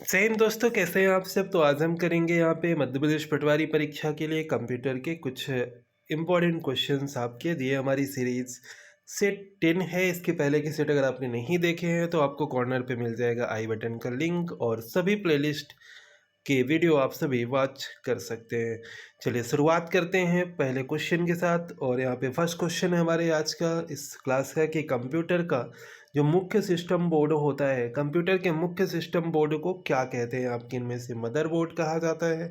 जय हिंद दोस्तों, कैसे हैं आप सब। तो आज हम करेंगे यहाँ पे मध्य प्रदेश पटवारी परीक्षा के लिए कंप्यूटर के कुछ इम्पोर्टेंट क्वेश्चंस आपके दिए। हमारी सीरीज सेट 10 है। इसके पहले के सेट अगर आपने नहीं देखे हैं तो आपको कॉर्नर पे मिल जाएगा आई बटन का लिंक, और सभी प्लेलिस्ट के वीडियो आप सभी वॉच कर सकते हैं। चलिए शुरुआत करते हैं पहले क्वेश्चन के साथ। और यहाँ पे फर्स्ट क्वेश्चन है हमारे आज का इस क्लास का कि कंप्यूटर का जो मुख्य सिस्टम बोर्ड होता है, कंप्यूटर के मुख्य सिस्टम बोर्ड को क्या कहते हैं। आपके इनमें से मदरबोर्ड कहा जाता है,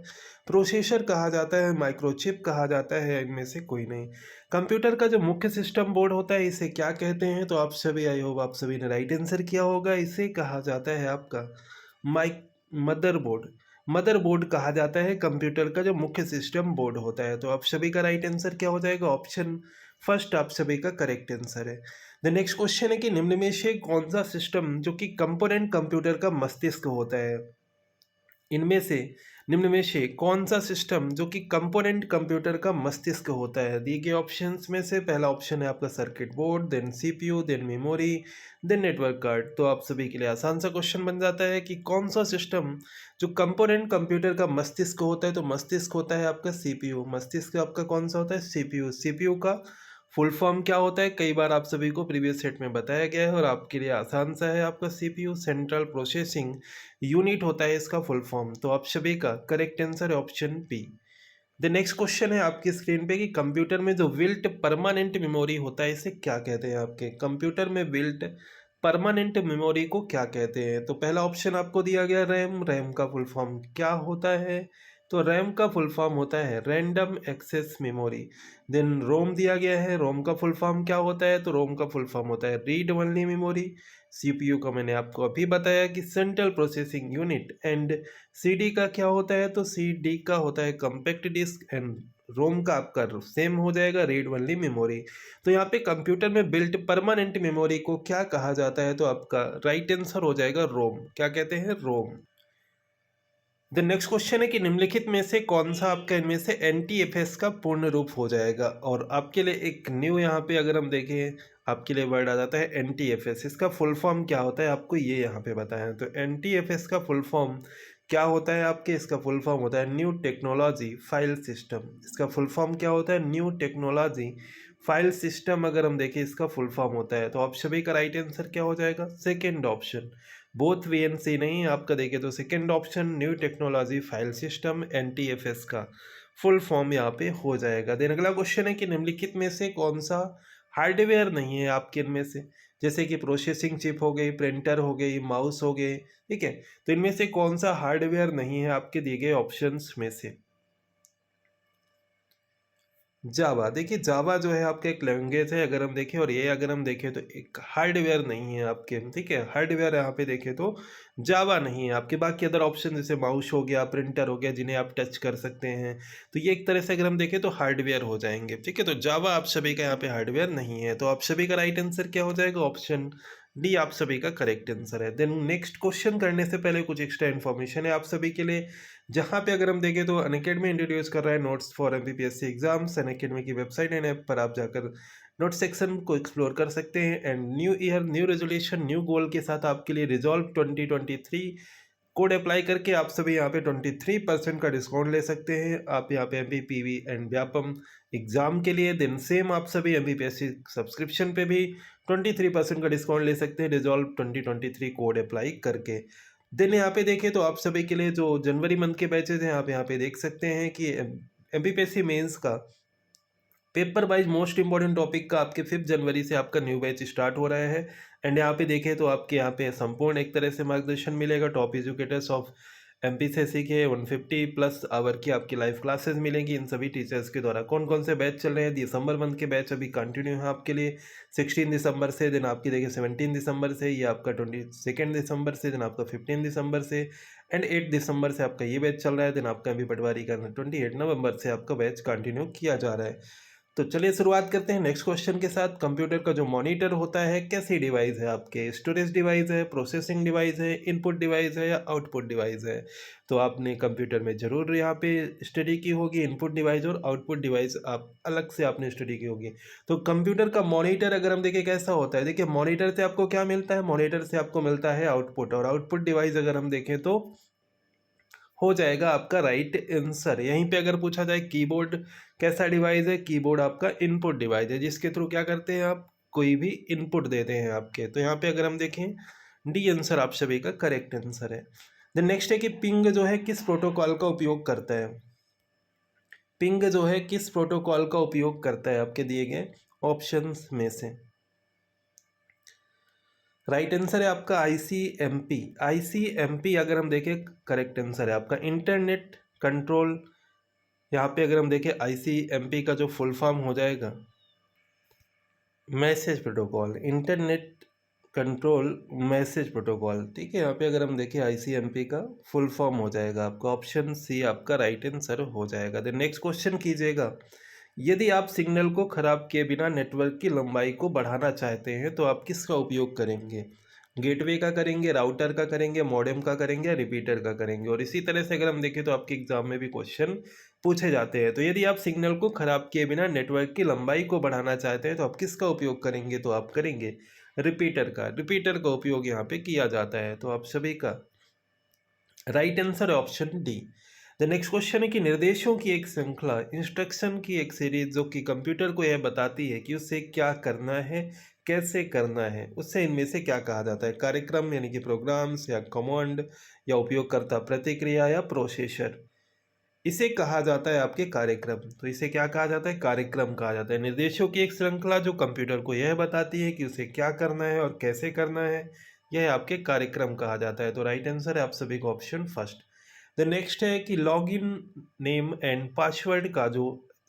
प्रोसेसर कहा जाता है, माइक्रोचिप कहा जाता है, इनमें से कोई नहीं। कंप्यूटर का जो मुख्य सिस्टम बोर्ड होता है इसे क्या कहते हैं, तो आप सभी आई होप आप सभी ने राइट आंसर किया होगा। इसे कहा जाता है आपका माइक मदरबोर्ड। मदरबोर्ड कहा जाता है कंप्यूटर का जो मुख्य सिस्टम बोर्ड होता है। तो आप सभी का राइट आंसर क्या हो जाएगा, ऑप्शन फर्स्ट आप सभी का करेक्ट आंसर है। द नेक्स्ट क्वेश्चन है कि निम्न में से कौन सा सिस्टम जो कि कंपोनेंट कंप्यूटर का मस्तिष्क होता है। इनमें से निम्न में से कौन सा सिस्टम जो कि कंपोनेंट कंप्यूटर का मस्तिष्क होता है। दिए गए ऑप्शंस में से पहला ऑप्शन है आपका circuit board, then CPU, then memory, then network card. तो आप सभी के लिए आसान सा क्वेश्चन बन जाता है कि कौन सा सिस्टम जो कंपोनेंट कंप्यूटर का मस्तिष्क होता है। तो मस्तिष्क होता है आपका सीपीयू। मस्तिष्क आपका कौन सा होता है, सीपीयू। सीपीयू का फुल फॉर्म क्या होता है, कई बार आप सभी को प्रीवियस सेट में बताया गया है और आपके लिए आसान सा है। आपका सीपीयू सेंट्रल प्रोसेसिंग यूनिट होता है इसका फुल फॉर्म। तो आप सभी का करेक्ट आंसर है option B. The next question है आपकी स्क्रीन पे कि कंप्यूटर में जो बिल्ट परमानेंट मेमोरी होता है इसे क्या कहते हैं। आपके कंप्यूटर में बिल्ट परमानेंट मेमोरी को क्या कहते हैं। तो पहला ऑप्शन आपको दिया गया रैम। रैम का फुल फॉर्म क्या होता है, तो रैम का फुल फॉर्म होता है रैंडम एक्सेस मेमोरी। देन रोम दिया गया है। रोम का फुल फॉर्म क्या होता है, तो रोम का फुल फॉर्म होता है रीड ओनली मेमोरी। सीपीयू का मैंने आपको अभी बताया कि central processing unit. And CD का क्या होता है, तो सीडी का होता है कॉम्पैक्ट डिस्क। एंड रोम का आपका सेम हो जाएगा रीड ओनली मेमोरी। तो यहाँ पे कंप्यूटर में बिल्ट परमानेंट मेमोरी को क्या कहा जाता है, तो आपका राइट आंसर हो जाएगा रोम। क्या कहते हैं, रोम। द नेक्स्ट क्वेश्चन है कि निम्नलिखित में से कौन सा आपका इनमें से एनटीएफएस का पूर्ण रूप हो जाएगा। और आपके लिए एक न्यू यहाँ पे अगर हम देखें, आपके लिए वर्ड आ जाता है एनटीएफएस। इसका फुल फॉर्म क्या होता है आपको ये यहाँ पे बताया है। तो एनटीएफएस का फुल फॉर्म क्या होता है आपके, इसका फुल फॉर्म होता है न्यू टेक्नोलॉजी फाइल सिस्टम। इसका फुल फॉर्म क्या होता है, न्यू टेक्नोलॉजी फाइल सिस्टम। अगर हम देखें इसका फुल फॉर्म होता है। तो आप सभी का राइट आंसर क्या हो जाएगा, सेकेंड ऑप्शन। बोथ वीएनसी नहीं, आपका देखें तो second option new technology file system NTFS का फुल फॉर्म यहाँ पे हो जाएगा। देन अगला क्वेश्चन है कि निम्नलिखित में से कौन सा हार्डवेयर नहीं है आपके इनमें से, जैसे कि प्रोसेसिंग चिप हो गई, प्रिंटर हो गई, माउस हो गए, ठीक है। तो इनमें से कौन सा हार्डवेयर नहीं है आपके दिए गए ऑप्शंस में से। जावा, देखिए जावा जो है आपका एक लैंग्वेज है अगर हम देखें, और ये अगर हम देखें तो एक हार्डवेयर नहीं है आपके, ठीक है। हार्डवेयर यहाँ पे देखें तो जावा नहीं है आपके। बाकी अदर ऑप्शन जैसे माउस हो गया, प्रिंटर हो गया, जिन्हें आप टच कर सकते हैं, तो ये एक तरह से अगर हम देखें तो हार्डवेयर हो जाएंगे, ठीक है। तो जावा आप सभी का यहाँ पे हार्डवेयर नहीं है। तो आप सभी का राइट आंसर क्या हो जाएगा, ऑप्शन डी आप सभी का करेक्ट आंसर है। देन नेक्स्ट क्वेश्चन करने से पहले कुछ एक्स्ट्रा इन्फॉर्मेशन है आप सभी के लिए। जहाँ पे अगर हम देखें तो अनअकैडमी इंट्रोड्यूस कर रहा है notes for MPPSC exams. Unacademy की वेबसाइट एंड ऐप पर आप जाकर नोट सेक्शन को एक्सप्लोर कर सकते हैं। And new year new resolution new goal के साथ आपके लिए रिजॉल्व 2023 कोड अप्लाई करके आप सभी यहाँ पे 23% का डिस्काउंट ले सकते हैं। आप यहाँ पे MP PV and Vyapam exam के लिए दिन सेम आप सभी एमपीपीएससी सब्सक्रिप्शन पे भी 23% का डिस्काउंट ले सकते हैं रिजॉल्व 2023 कोड अप्लाई करके। देन यहाँ पे देखें तो आप सभी के लिए जो जनवरी मंथ के बैचेज हैं आप यहाँ पे देख सकते हैं कि एमपीपीएससी मेंस का paper wise most important topic का आपके 5 जनवरी से आपका न्यू बैच स्टार्ट हो रहा है। एंड यहाँ पे देखें तो आपके यहाँ पे संपूर्ण एक तरह से मार्गदर्शन मिलेगा। टॉप एजुकेटर्स ऑफ एमपीसीएससी के 150 प्लस आवर की आपकी लाइव क्लासेस मिलेंगी इन सभी टीचर्स के द्वारा। कौन कौन से बैच चल रहे हैं, दिसंबर मंथ के बैच अभी कंटिन्यू है आपके लिए 16 दिसंबर से। दिन आपकी देखिए 17 दिसंबर से, ये आपका 22 दिसंबर से, दिन आपका 15 दिसंबर से, एंड 8 दिसंबर से आपका ये बैच चल रहा है। दिन आपका अभी पटवारी का 28 नवंबर से आपका बैच कंटिन्यू किया जा रहा है। तो चलिए शुरुआत करते हैं नेक्स्ट क्वेश्चन के साथ। कंप्यूटर का जो मॉनिटर होता है कैसी डिवाइस है आपके? स्टोरेज डिवाइस है, प्रोसेसिंग डिवाइस है, इनपुट डिवाइस है या आउटपुट डिवाइस है? तो आपने कंप्यूटर में ज़रूर यहाँ पे स्टडी की होगी। इनपुट डिवाइस और आउटपुट डिवाइस आप अलग से आपने स्टडी की होगी। तो कंप्यूटर का मॉनिटर अगर हम देखें कैसा होता है, देखिए मॉनिटर से आपको क्या मिलता है? मॉनिटर से आपको मिलता है आउटपुट, और आउटपुट डिवाइस अगर हम देखें तो हो जाएगा आपका राइट आंसर। यहीं पे अगर पूछा जाए कीबोर्ड कैसा डिवाइस है, कीबोर्ड आपका इनपुट डिवाइस है जिसके थ्रू क्या करते हैं आप, कोई भी इनपुट देते हैं आपके। तो यहाँ पे अगर हम देखें डी आंसर आप सभी का करेक्ट आंसर है। देन नेक्स्ट है कि पिंग जो है किस प्रोटोकॉल का उपयोग करता है? पिंग जो है किस प्रोटोकॉल का उपयोग करता है आपके दिए गए ऑप्शंस में से? राइट आंसर है आपका आईसीएमपी। आईसीएमपी अगर हम देखें करेक्ट आंसर है आपका इंटरनेट कंट्रोल। यहाँ पे अगर हम देखें आईसीएमपी का जो फुल फॉर्म हो जाएगा message protocol, internet control message protocol. ठीक है, यहाँ पे अगर हम देखें आईसीएमपी का फुल फॉर्म हो जाएगा आपका ऑप्शन सी आपका राइट आंसर हो जाएगा। देन नेक्स्ट क्वेश्चन कीजिएगा, यदि आप सिग्नल को खराब किए बिना नेटवर्क की लंबाई को बढ़ाना चाहते हैं तो आप किसका उपयोग करेंगे? गेटवे का करेंगे, राउटर का करेंगे, मॉडेम का करेंगे या रिपीटर का करेंगे? और इसी तरह से अगर हम देखें तो आपके एग्जाम में भी क्वेश्चन पूछे जाते हैं। तो यदि आप सिग्नल को खराब किए बिना नेटवर्क की लंबाई को बढ़ाना चाहते हैं तो आप किसका उपयोग करेंगे? तो आप करेंगे रिपीटर का। रिपीटर का उपयोग यहाँ पे किया जाता है। तो आप सभी का राइट आंसर है option D. The next question है कि निर्देशों की एक श्रृंखला, इंस्ट्रक्शन की एक सीरीज जो कि कंप्यूटर को यह बताती है कि उसे क्या करना है, कैसे करना है, उससे इनमें से क्या कहा जाता है? कार्यक्रम यानी कि प्रोग्राम्स, या कमांड, या उपयोगकर्ता प्रतिक्रिया, या प्रोसेसर? इसे कहा जाता है आपके कार्यक्रम। तो इसे क्या कहा जाता है? कार्यक्रम कहा जाता है। निर्देशों की एक श्रृंखला जो कंप्यूटर को यह बताती है कि उसे क्या करना है और कैसे करना है, यह आपके कार्यक्रम कहा जाता है। तो राइट आंसर है आप सभी का ऑप्शन फर्स्ट। द नेक्स्ट है कि लॉगिन नेम एंड पासवर्ड का जो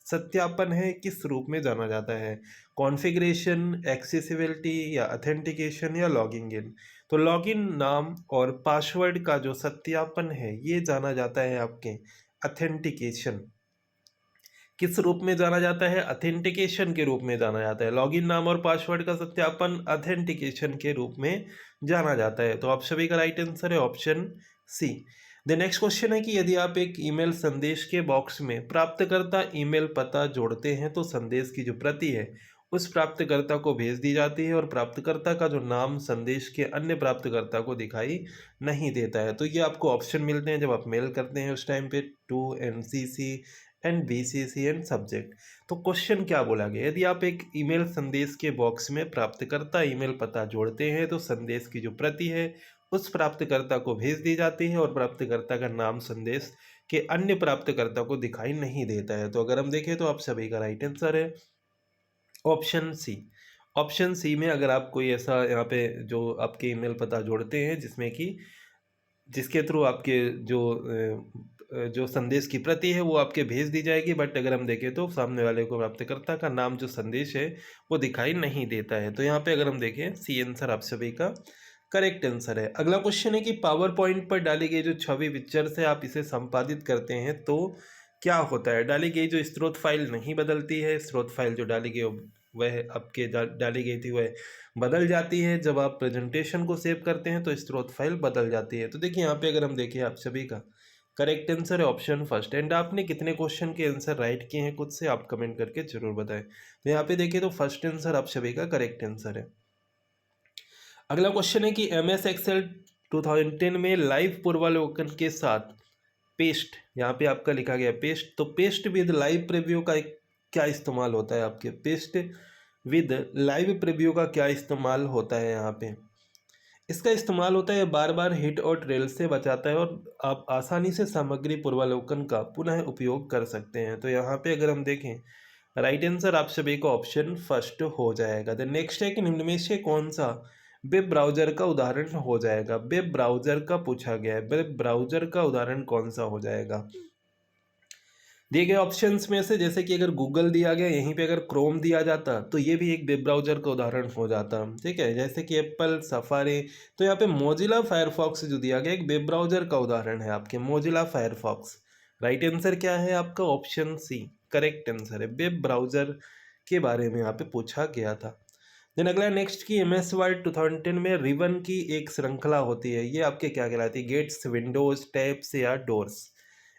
सत्यापन है किस रूप में जाना जाता है? कॉन्फ़िगरेशन, एक्सेसिबिलिटी, या अथेंटिकेशन, या लॉगिंग इन? तो लॉगिन नाम और पासवर्ड का जो सत्यापन है ये जाना जाता है आपके अथेंटिकेशन। किस रूप में जाना जाता है? अथेंटिकेशन के रूप में जाना जाता है। लॉगिन नाम और पासवर्ड का सत्यापन अथेंटिकेशन के रूप में जाना जाता है। तो आप सभी का राइट आंसर है option C. The next question है कि यदि आप एक ईमेल संदेश के बॉक्स में प्राप्तकर्ता ईमेल पता जोड़ते हैं तो संदेश की जो प्रति है उस प्राप्तकर्ता को भेज दी जाती है और प्राप्तकर्ता का जो नाम संदेश के अन्य प्राप्तकर्ता को दिखाई नहीं देता है। तो ये आपको ऑप्शन मिलते हैं जब आप मेल करते हैं उस टाइम पे, to NCC and BCC and subject. तो क्वेश्चन क्या बोला गया? यदि आप एक ईमेल संदेश के बॉक्स में प्राप्तकर्ता ईमेल पता जोड़ते हैं तो संदेश की जो प्रति है उस प्राप्तकर्ता को भेज दी जाती है और प्राप्तकर्ता का नाम संदेश के अन्य प्राप्तकर्ता को दिखाई नहीं देता है। तो अगर हम देखें तो आप सभी का राइट आंसर है ऑप्शन सी। ऑप्शन सी में अगर आप कोई ऐसा यहाँ पे जो आपके ईमेल पता जोड़ते हैं जिसमें कि जिसके थ्रू आपके जो संदेश की प्रति है वो आपके भेज दी जाएगी, बट अगर हम देखें तो सामने वाले को प्राप्तकर्ता का नाम जो संदेश है वो दिखाई नहीं देता है। तो यहाँ पे अगर हम देखें सी आंसर आप सभी का करेक्ट आंसर है। अगला क्वेश्चन है कि पावर पॉइंट पर डाली गई जो छवि पिक्चर से आप इसे संपादित करते हैं तो क्या होता है? डाली गई जो स्रोत फाइल नहीं बदलती है। स्रोत फाइल जो डाली गई वह आपके डाली गई थी वह बदल जाती है। जब आप प्रेजेंटेशन को सेव करते हैं तो स्रोत फाइल बदल जाती है। तो देखिए यहाँ पे अगर हम देखें आप सभी का करेक्ट आंसर है ऑप्शन फर्स्ट। एंड आपने कितने क्वेश्चन के आंसर राइट किए हैं खुद से आप कमेंट करके जरूर बताएं। तो यहाँ पे देखिए तो फर्स्ट आंसर आप सभी का करेक्ट आंसर है। अगला क्वेश्चन है कि एम एस एक्सेल 2010 में लाइव पूर्वावलोकन के साथ पेस्ट, यहाँ पे आपका लिखा गया पेस्ट, तो पेस्ट विद लाइव प्रीव्यू का क्या इस्तेमाल होता है आपके? पेस्ट विद लाइव प्रीव्यू का क्या इस्तेमाल होता है? यहाँ पे इसका इस्तेमाल होता है बार बार हिट और ट्रेल से बचाता है और आप आसानी से सामग्री पूर्वावलोकन का पुनः उपयोग कर सकते हैं। तो यहाँ पे अगर हम देखें राइट आंसर आप सभी का ऑप्शन फर्स्ट हो जाएगा। द नेक्स्ट है कि निम्न में से कौन सा वेब ब्राउज़र का उदाहरण हो जाएगा? वेब ब्राउज़र का पूछा गया है, वेब ब्राउज़र का उदाहरण कौन सा हो जाएगा? दिए गए ऑप्शंस में से जैसे कि अगर गूगल दिया गया, यहीं पे अगर क्रोम दिया जाता तो ये भी एक वेब ब्राउज़र का उदाहरण हो जाता। ठीक है, जैसे कि एप्पल, सफारी। तो यहाँ पे मोजिला फायरफॉक्स जो दिया गया एक वेब ब्राउज़र का उदाहरण है आपके, मोजिला फायरफॉक्स। राइट आंसर क्या है आपका? ऑप्शन सी करेक्ट आंसर है। वेब ब्राउज़र के बारे में यहाँ पे पूछा गया था। देन अगला नेक्स्ट की एम एस वर्ड 2010 में रिबन की एक श्रृंखला होती है, ये आपके क्या कहलाती है? गेट्स, विंडोज, टैब्स या डोर्स?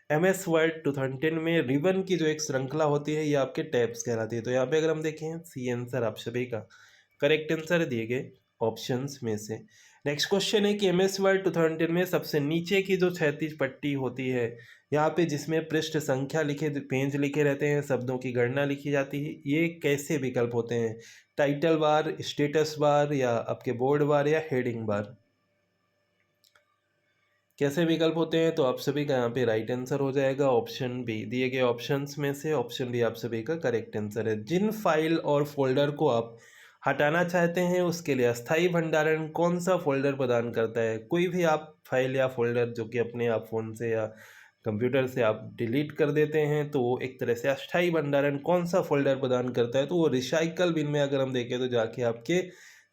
एम एस वर्ड 2010 में रिबन की जो एक श्रृंखला होती है ये आपके टैब्स कहलाती है। तो यहाँ पे अगर हम देखें सी आंसर आप सभी का करेक्ट आंसर दिए गए ऑप्शंस में से। नेक्स्ट क्वेश्चन है कि एम एस वर्ड 2010 में सबसे नीचे की जो क्षैतिज पट्टी होती है यहाँ पे जिसमें पृष्ठ संख्या लिखे पेज लिखे रहते हैं, शब्दों की गणना लिखी जाती है, ये कैसे विकल्प होते हैं? टाइटल बार, स्टेटस बार या आपके बोर्ड बार या हेडिंग बार? कैसे विकल्प होते हैं? तो आप सभी का यहाँ पे राइट आंसर हो जाएगा ऑप्शन बी। दिए गए ऑप्शंस में से ऑप्शन बी आप सभी का करेक्ट आंसर है। जिन फाइल और फोल्डर को आप हटाना चाहते हैं उसके लिए अस्थायी भंडारण कौन सा फोल्डर प्रदान करता है? कोई भी आप फाइल या फोल्डर जो कि अपने आप फ़ोन से या कंप्यूटर से आप डिलीट कर देते हैं तो वो एक तरह से अस्थायी भंडारण कौन सा फोल्डर प्रदान करता है? तो वो रिसाइकल बिन में अगर हम देखें तो जाके आपके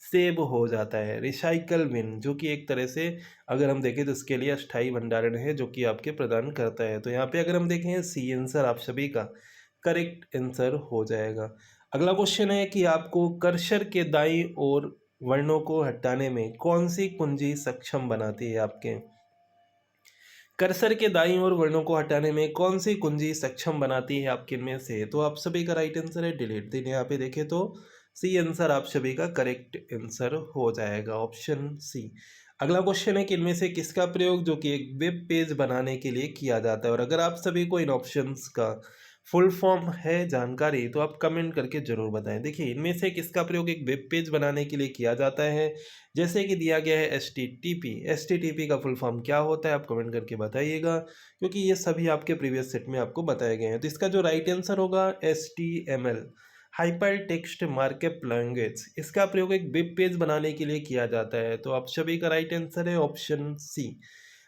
सेव हो जाता है। रिसाइकल बिन जो कि एक तरह से अगर हम देखें तो इसके लिए अस्थायी भंडारण है जो कि आपके प्रदान करता है। तो यहाँ पे अगर हम देखें सी आंसर आप सभी का करेक्ट आंसर हो जाएगा। अगला क्वेश्चन है कि आपको कर्सर के दाईं ओर वर्णों को हटाने में कौन सी कुंजी सक्षम बनाती है? आपके कर्सर के दाईं ओर वर्णों को हटाने में कौन सी कुंजी सक्षम बनाती है आपके इनमें से? तो आप सभी का राइट आंसर है डिलीट। दिन यहाँ पे देखें तो सी आंसर आप सभी का करेक्ट आंसर हो जाएगा ऑप्शन सी। अगला क्वेश्चन है कि इनमें से किसका प्रयोग जो कि एक वेब पेज बनाने के लिए किया जाता है? और अगर आप सभी को इन ऑप्शंस का फुल फॉर्म है जानकारी तो आप कमेंट करके जरूर बताएं। देखिए इनमें से किसका प्रयोग एक वेब पेज बनाने के लिए किया जाता है? जैसे कि दिया गया है एस टी टी पी का फुल फॉर्म क्या होता है? आप कमेंट करके बताइएगा क्योंकि ये सभी आपके प्रीवियस सेट में आपको बताए गए हैं। तो इसका जो राइट आंसर होगा HTML, hyper text markup language, इसका प्रयोग एक वेब पेज बनाने के लिए किया जाता है। तो आप सभी का राइट आंसर है option C.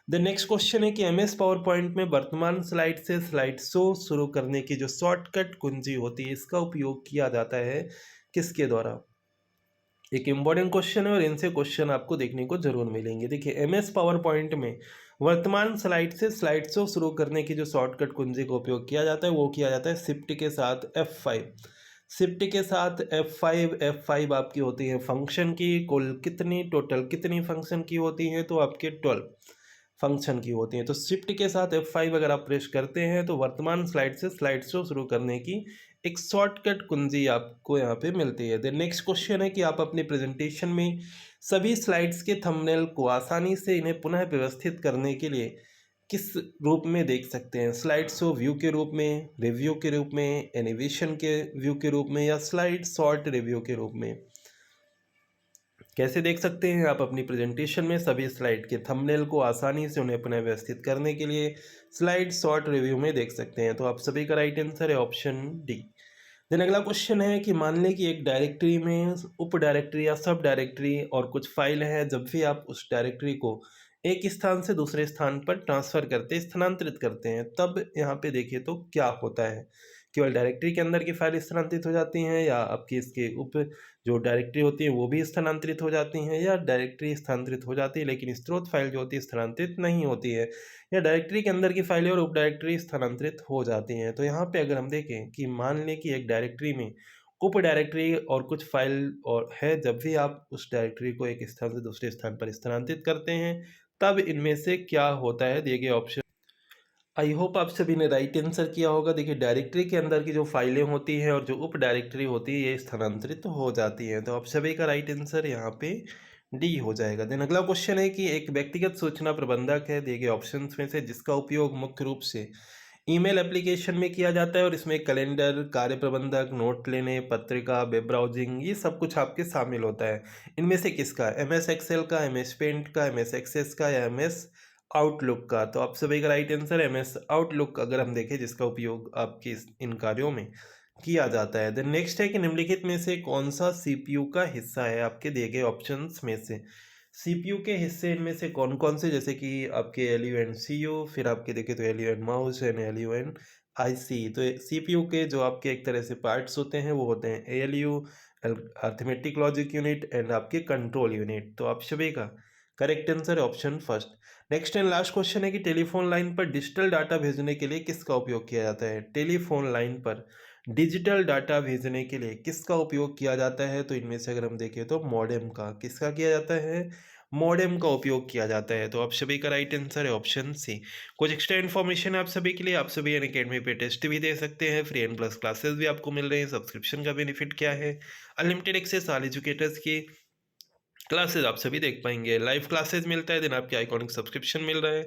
The next question है कि एम एस पावर पॉइंट में वर्तमान स्लाइड से स्लाइड शो शुरू करने की जो शॉर्टकट कुंजी होती है इसका उपयोग किया जाता है किसके द्वारा? एक इम्पॉर्टेंट क्वेश्चन है और इनसे क्वेश्चन आपको देखने को जरूर मिलेंगे। देखिए एम एस पावर पॉइंट में वर्तमान स्लाइड से स्लाइड शो शुरू करने की जो शॉर्टकट कुंजी का उपयोग किया जाता है वो किया जाता है शिफ्ट के साथ F5। शिफ्ट के साथ F5 आपकी होती है फंक्शन की। कुल कितनी टोटल कितनी फंक्शन की होती हैं? तो आपके 12 फंक्शन की होती हैं। तो शिफ्ट के साथ F5 अगर आप प्रेस करते हैं तो वर्तमान स्लाइड से स्लाइड शो शुरू करने की एक शॉर्टकट कुंजी आपको यहाँ पे मिलती है। देन नेक्स्ट क्वेश्चन है कि आप अपने प्रेजेंटेशन में सभी स्लाइड्स के थंबनेल को आसानी से इन्हें पुनः व्यवस्थित करने के लिए किस रूप में देख सकते हैं? स्लाइड शो व्यू के रूप में, रिव्यू के रूप में, एनिमेशन के व्यू के रूप में या स्लाइड शॉर्ट रिव्यू के रूप में? कैसे देख सकते हैं आप अपनी प्रेजेंटेशन में सभी स्लाइड के थंबनेल को आसानी से उन्हें पुनः व्यवस्थित करने के लिए स्लाइड शॉर्ट रिव्यू में देख सकते हैं। तो आप सभी का राइट आंसर है ऑप्शन डी। देन अगला क्वेश्चन है कि मान लें कि एक डायरेक्टरी में उप डायरेक्टरी या सब डायरेक्टरी और कुछ फाइल है, जब भी आप उस डायरेक्टरी को एक स्थान से दूसरे स्थान पर ट्रांसफर करते स्थानांतरित करते हैं तब यहाँ पे देखिए तो क्या होता है? केवल डायरेक्टरी के अंदर की फाइल स्थानांतरित हो जाती हैं या आपकी इसके उप जो डायरेक्टरी होती है वो भी स्थानांतरित हो जाती हैं, या डायरेक्टरी स्थानांतरित हो जाती है लेकिन स्रोत फाइल जो होती है स्थानांतरित नहीं होती है, या डायरेक्टरी के अंदर की फाइलें और उप डायरेक्टरी स्थानांतरित हो जाती हैं? तो यहाँ पे अगर हम देखें कि मान लें कि एक डायरेक्टरी में उप डायरेक्टरी और कुछ फाइल और है, जब भी आप उस डायरेक्टरी को एक स्थान से दूसरे स्थान पर स्थानांतरित करते हैं तब इनमें से क्या होता है? दिए गए ऑप्शन। आई होप आप सभी ने राइट आंसर किया होगा। देखिए डायरेक्टरी के अंदर की जो फाइलें होती हैं और जो उप डायरेक्टरी होती है ये स्थानांतरित हो जाती हैं। तो आप सभी का राइट आंसर यहाँ पे डी हो जाएगा। देन अगला क्वेश्चन है कि एक व्यक्तिगत सूचना प्रबंधक है दिए गए ऑप्शंस में से जिसका उपयोग मुख्य रूप से ईमेल एप्लीकेशन में किया जाता है और इसमें कैलेंडर, कार्य प्रबंधक, नोट लेने, पत्रिका, वेब ब्राउजिंग ये सब कुछ आपके शामिल होता है। इनमें से किसका? MS एक्सेल का, MS पेंट का, MS एक्सेस का या MS आउटलुक का? तो आप सभी का राइट आंसर MS आउटलुक अगर हम देखें जिसका उपयोग आपके इन कार्यों में किया जाता है। देन नेक्स्ट है कि निम्नलिखित में से कौन सा CPU का हिस्सा है? आपके दिए गए ऑप्शंस में से CPU के हिस्से इनमें से कौन कौन से? जैसे कि आपके LU एंड CU, फिर आपके देखें तो LU and mouse and LU and IC। तो CPU के जो आपके एक तरह से पार्ट्स होते हैं वो होते हैं ALU, arithmetic logic unit and आपके कंट्रोल यूनिट। तो आप सभी का करेक्ट आंसर है option first. Next and last question है कि टेलीफोन लाइन पर डिजिटल डाटा भेजने के लिए किसका उपयोग किया जाता है? टेलीफोन लाइन पर डिजिटल डाटा भेजने के लिए किसका उपयोग किया जाता है? तो इनमें से अगर हम देखें तो मॉडेम का। किसका किया जाता है? मॉडेम का उपयोग किया जाता है। तो आप सभी का राइट आंसर है ऑप्शन सी। कुछ एक्स्ट्रा इन्फॉर्मेशन आप सभी के लिए, आप सभी अनअकैडमी पे टेस्ट भी दे सकते हैं, फ्री एंड प्लस क्लासेस भी आपको मिल रही हैं। सब्सक्रिप्शन का बेनिफिट क्या है? अनलिमिटेड एक्सेस ऑल एजुकेटर्स की क्लासेस आप सभी देख पाएंगे, लाइव क्लासेस मिलता है, देन आपके आइकॉनिक सब्सक्रिप्शन मिल रहा है,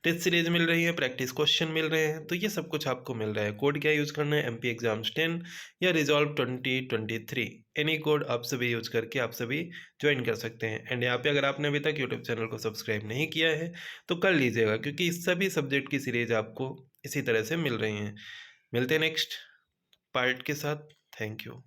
टेस्ट सीरीज मिल रही है, प्रैक्टिस क्वेश्चन मिल रहे हैं। तो ये सब कुछ आपको मिल रहा है। कोड क्या यूज़ करना है? एमपी एग्जाम्स 10 या रिजॉल्व 2023, एनी कोड आप सभी यूज करके आप सभी ज्वाइन कर सकते हैं। एंड यहाँ पे अगर आपने अभी तक यूट्यूब चैनल को सब्सक्राइब नहीं किया है तो कर लीजिएगा, क्योंकि इस सभी सब्जेक्ट की सीरीज आपको इसी तरह से मिल रही हैं। मिलते हैं नेक्स्ट पार्ट के साथ। Thank you.